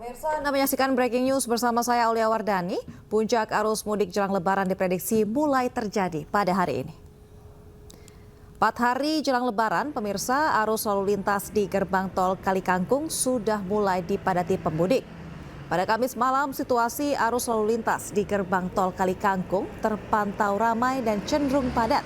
Pemirsa, Anda menyaksikan Breaking News bersama saya Aulia Wardani. Puncak arus mudik jelang Lebaran diprediksi mulai terjadi pada hari ini. 4 hari jelang Lebaran, pemirsa, arus lalu lintas di gerbang tol Kalikangkung sudah mulai dipadati pemudik. Pada Kamis malam, situasi arus lalu lintas di gerbang tol Kalikangkung terpantau ramai dan cenderung padat.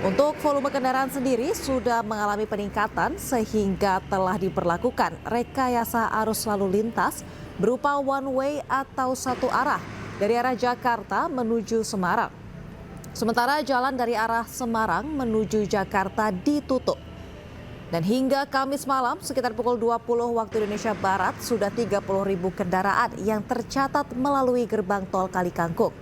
Untuk volume kendaraan sendiri sudah mengalami peningkatan sehingga telah diberlakukan rekayasa arus lalu lintas berupa one way atau satu arah dari arah Jakarta menuju Semarang. Sementara jalan dari arah Semarang menuju Jakarta ditutup. Dan hingga Kamis malam sekitar pukul 20 waktu Indonesia Barat sudah 30.000 kendaraan yang tercatat melalui gerbang tol Kalikangkung.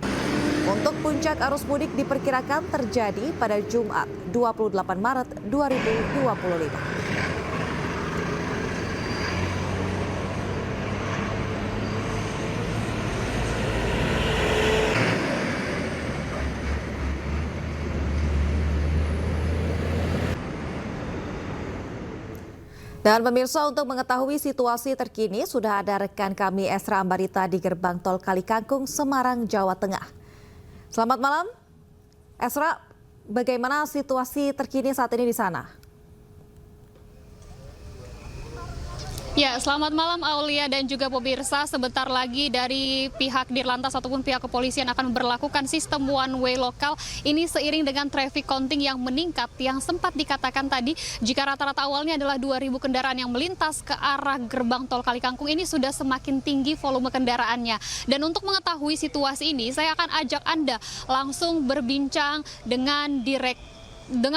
Untuk puncak arus mudik diperkirakan terjadi pada Jumat 28 Maret 2025. Dan pemirsa, untuk mengetahui situasi terkini sudah ada rekan kami Esra Ambarita di gerbang tol Kalikangkung, Semarang, Jawa Tengah. Selamat malam, Esra. Bagaimana situasi terkini saat ini di sana? Ya, selamat malam Aulia dan juga pemirsa. Sebentar lagi dari pihak Dirlantas ataupun pihak kepolisian akan memberlakukan sistem one way lokal. Ini seiring dengan traffic counting yang meningkat, yang sempat dikatakan tadi jika rata-rata awalnya adalah 2.000 kendaraan yang melintas ke arah gerbang tol Kalikangkung, ini sudah semakin tinggi volume kendaraannya. Dan untuk mengetahui situasi ini, saya akan ajak Anda langsung berbincang dengan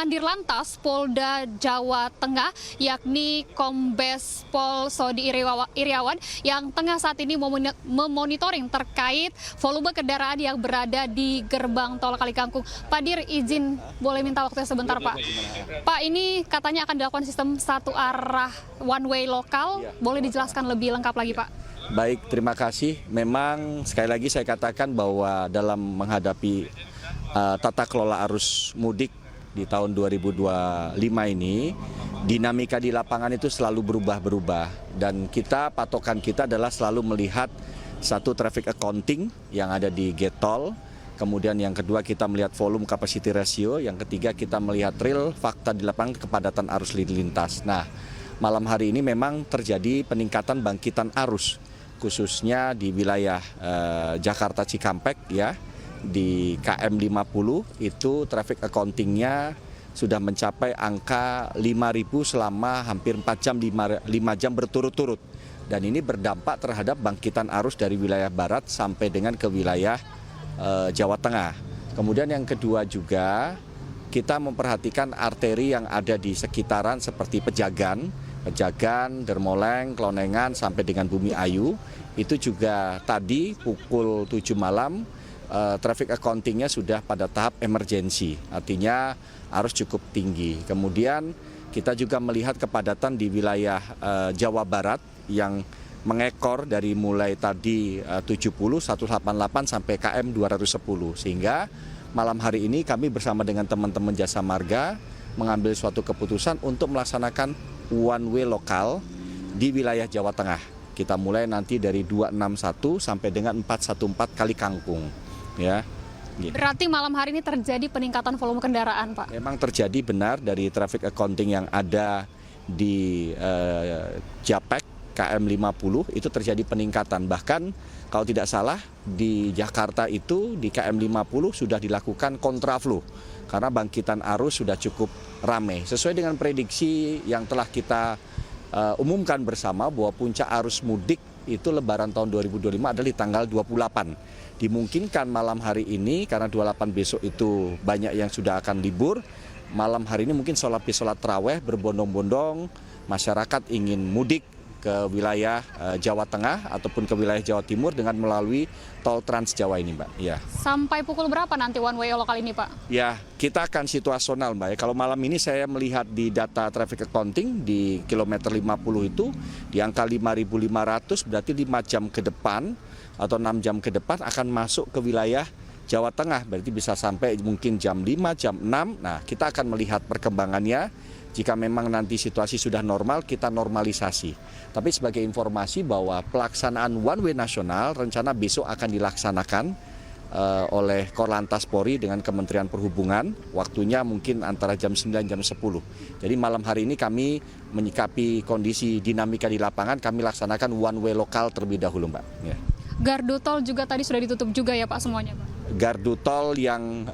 Dirlantas Polda Jawa Tengah, yakni Kombes Pol Sodi Iriawan yang tengah saat ini memonitoring terkait volume kendaraan yang berada di gerbang tol Kalikangkung. Pak Dir, izin boleh minta waktunya sebentar, Pak. Pak, ini katanya akan dilakukan sistem satu arah one way lokal. Boleh dijelaskan lebih lengkap lagi, Pak? Baik, terima kasih. Memang sekali lagi saya katakan bahwa dalam menghadapi tata kelola arus mudik di tahun 2025 ini, dinamika di lapangan itu selalu berubah-berubah. Dan patokan kita adalah selalu melihat satu traffic accounting yang ada di gate tol. Kemudian yang kedua kita melihat volume capacity ratio. Yang ketiga kita melihat real fakta di lapangan kepadatan arus lalu lintas. Nah, malam hari ini memang terjadi peningkatan bangkitan arus, khususnya di wilayah Jakarta Cikampek ya. Di KM 50 itu traffic accounting-nya sudah mencapai angka 5.000 selama hampir 4 jam, 5 jam berturut-turut. Dan ini berdampak terhadap bangkitan arus dari wilayah barat sampai dengan ke wilayah Jawa Tengah. Kemudian yang kedua juga kita memperhatikan arteri yang ada di sekitaran seperti Pejagan, Dermoleng, Klonengan sampai dengan Bumi Ayu. Itu juga tadi pukul 7 malam traffic accounting-nya sudah pada tahap emergensi, artinya arus cukup tinggi. Kemudian kita juga melihat kepadatan di wilayah Jawa Barat yang mengekor dari mulai tadi 70, 188 sampai KM 210. Sehingga malam hari ini kami bersama dengan teman-teman Jasa Marga mengambil suatu keputusan untuk melaksanakan one way lokal di wilayah Jawa Tengah. Kita mulai nanti dari 261 sampai dengan 414 Kalikangkung. Ya. Berarti malam hari ini terjadi peningkatan volume kendaraan, Pak? Memang terjadi benar dari traffic accounting yang ada di Japek KM 50 itu terjadi peningkatan. Bahkan kalau tidak salah di Jakarta itu di KM 50 sudah dilakukan kontraflow karena bangkitan arus sudah cukup ramai. Sesuai dengan prediksi yang telah kita umumkan bersama bahwa puncak arus mudik itu Lebaran tahun 2025 adalah di tanggal 28. Dimungkinkan malam hari ini karena 28 besok itu banyak yang sudah akan libur. Malam hari ini mungkin sholat taraweh berbondong-bondong, masyarakat ingin mudik ke wilayah Jawa Tengah ataupun ke wilayah Jawa Timur dengan melalui tol Trans Jawa ini, Mbak. Ya. Sampai pukul berapa nanti one way lokal ini, Pak? Ya, kita akan situasional, Mbak. Kalau malam ini saya melihat di data traffic accounting di kilometer 50 itu di angka 5.500, berarti 5 jam ke depan atau 6 jam ke depan akan masuk ke wilayah Jawa Tengah. Berarti bisa sampai mungkin jam 5, jam 6. Nah, kita akan melihat perkembangannya. Jika memang nanti situasi sudah normal, kita normalisasi. Tapi sebagai informasi bahwa pelaksanaan one way nasional rencana besok akan dilaksanakan oleh Korlantas Polri dengan Kementerian Perhubungan, waktunya mungkin antara jam 9 jam 10. Jadi malam hari ini kami menyikapi kondisi dinamika di lapangan, kami laksanakan one way lokal terlebih dahulu, Mbak. Ya. Gardu tol juga tadi sudah ditutup juga ya Pak semuanya, Pak? Gardu tol yang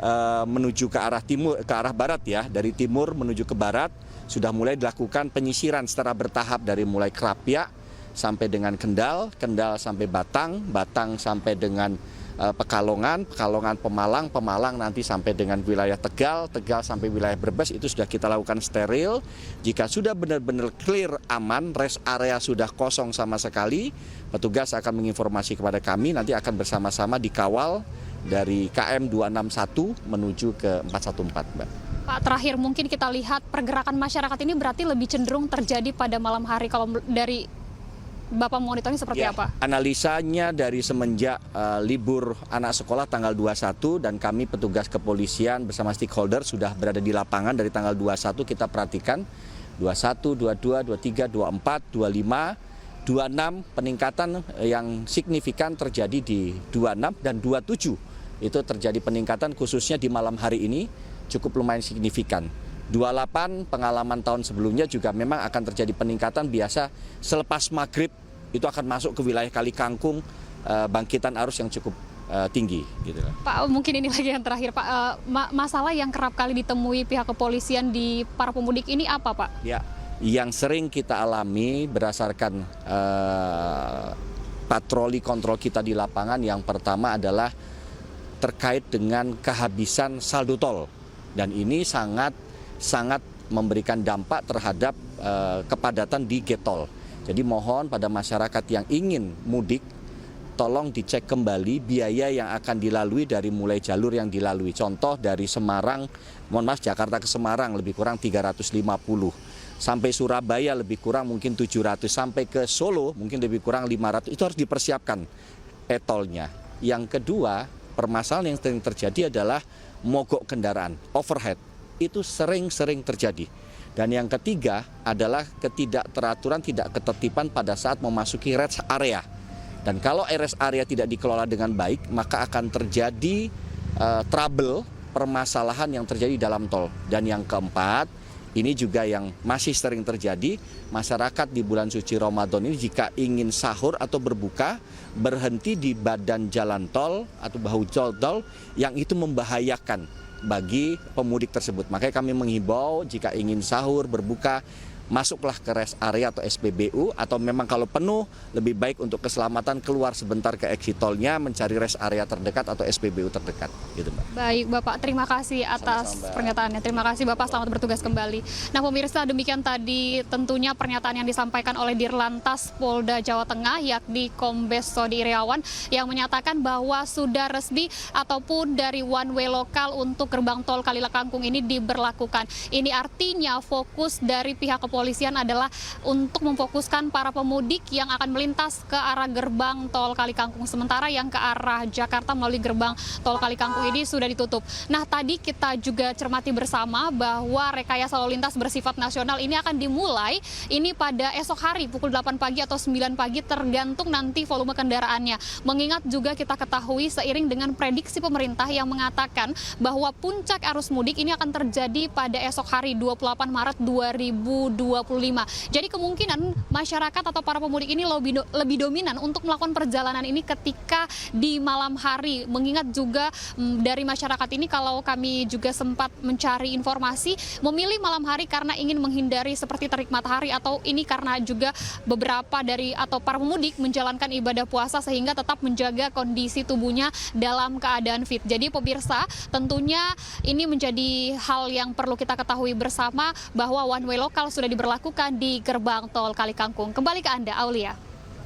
menuju ke arah timur, ke arah barat ya, dari timur menuju ke barat sudah mulai dilakukan penyisiran secara bertahap dari mulai Krapyak sampai dengan Kendal, Kendal sampai Batang, Batang sampai dengan Pekalongan, Pekalongan Pemalang, Pemalang nanti sampai dengan wilayah Tegal, Tegal sampai wilayah Brebes, itu sudah kita lakukan steril. Jika sudah benar-benar clear, aman, rest area sudah kosong sama sekali, petugas akan menginformasi kepada kami, nanti akan bersama-sama dikawal dari KM 261 menuju ke 414, Mbak. Pak, terakhir mungkin kita lihat pergerakan masyarakat ini berarti lebih cenderung terjadi pada malam hari. Kalau dari Bapak monitoring seperti apa? Analisanya dari semenjak libur anak sekolah tanggal 21 dan kami petugas kepolisian bersama stakeholder sudah berada di lapangan dari tanggal 21 kita perhatikan 21, 22, 23, 24, 25, 26 peningkatan yang signifikan terjadi di 26 dan 27. Itu terjadi peningkatan khususnya di malam hari ini cukup lumayan signifikan. 28 pengalaman tahun sebelumnya juga memang akan terjadi peningkatan biasa selepas maghrib itu akan masuk ke wilayah Kali Kangkung bangkitan arus yang cukup tinggi. Gitu. Pak, mungkin ini lagi yang terakhir Pak, masalah yang kerap kali ditemui pihak kepolisian di para pemudik ini apa Pak? Ya, yang sering kita alami berdasarkan patroli kontrol kita di lapangan yang pertama adalah terkait dengan kehabisan saldo tol dan ini sangat memberikan dampak terhadap kepadatan di gate tol. Jadi mohon pada masyarakat yang ingin mudik, tolong dicek kembali biaya yang akan dilalui dari mulai jalur yang dilalui. Contoh dari Semarang, Jakarta ke Semarang lebih kurang 350. Sampai Surabaya lebih kurang mungkin 700. Sampai ke Solo mungkin lebih kurang 500. Itu harus dipersiapkan e-tolnya. Yang kedua, permasalahan yang sering terjadi adalah mogok kendaraan, overhead. Itu sering-sering terjadi. Dan yang ketiga adalah ketidakteraturan, tidak ketertiban pada saat memasuki rest area. Dan kalau rest area tidak dikelola dengan baik, maka akan terjadi trouble, permasalahan yang terjadi dalam tol. Dan yang keempat, ini juga yang masih sering terjadi, masyarakat di bulan suci Ramadan ini jika ingin sahur atau berbuka, berhenti di badan jalan tol atau bahu tol yang itu membahayakan bagi pemudik tersebut. Makanya kami menghimbau jika ingin sahur, berbuka, masuklah ke rest area atau SPBU atau memang kalau penuh lebih baik untuk keselamatan keluar sebentar ke exit tolnya mencari rest area terdekat atau SPBU terdekat gitu Mbak. Baik Bapak, terima kasih atas pernyataannya. Terima kasih Bapak, selamat bertugas kembali. Nah pemirsa, demikian tadi tentunya pernyataan yang disampaikan oleh Dirlantas Polda Jawa Tengah yakni Kombes Sodi Iriawan yang menyatakan bahwa sudah resmi ataupun dari one way lokal untuk gerbang tol Kalikangkung ini diberlakukan. Ini artinya fokus dari pihak kepolisian adalah untuk memfokuskan para pemudik yang akan melintas ke arah gerbang tol Kalikangkung, sementara yang ke arah Jakarta melalui gerbang tol Kalikangkung ini sudah ditutup. Nah tadi kita juga cermati bersama bahwa rekayasa lalu lintas bersifat nasional ini akan dimulai ini pada esok hari pukul 8 pagi atau 9 pagi tergantung nanti volume kendaraannya. Mengingat juga kita ketahui seiring dengan prediksi pemerintah yang mengatakan bahwa puncak arus mudik ini akan terjadi pada esok hari 28 Maret 2025. Jadi kemungkinan masyarakat atau para pemudik ini lebih dominan untuk melakukan perjalanan ini ketika di malam hari. Mengingat juga dari masyarakat ini kalau kami juga sempat mencari informasi memilih malam hari karena ingin menghindari seperti terik matahari atau ini karena juga beberapa dari atau para pemudik menjalankan ibadah puasa sehingga tetap menjaga kondisi tubuhnya dalam keadaan fit. Jadi pemirsa, tentunya ini menjadi hal yang perlu kita ketahui bersama bahwa one way lokal sudah diberlakukan di gerbang tol Kalikangkung. Kembali ke Anda, Aulia.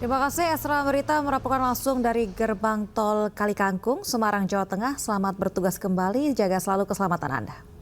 Terima kasih Esra Merita melaporkan langsung dari gerbang tol Kalikangkung, Semarang, Jawa Tengah. Selamat bertugas kembali, jaga selalu keselamatan Anda.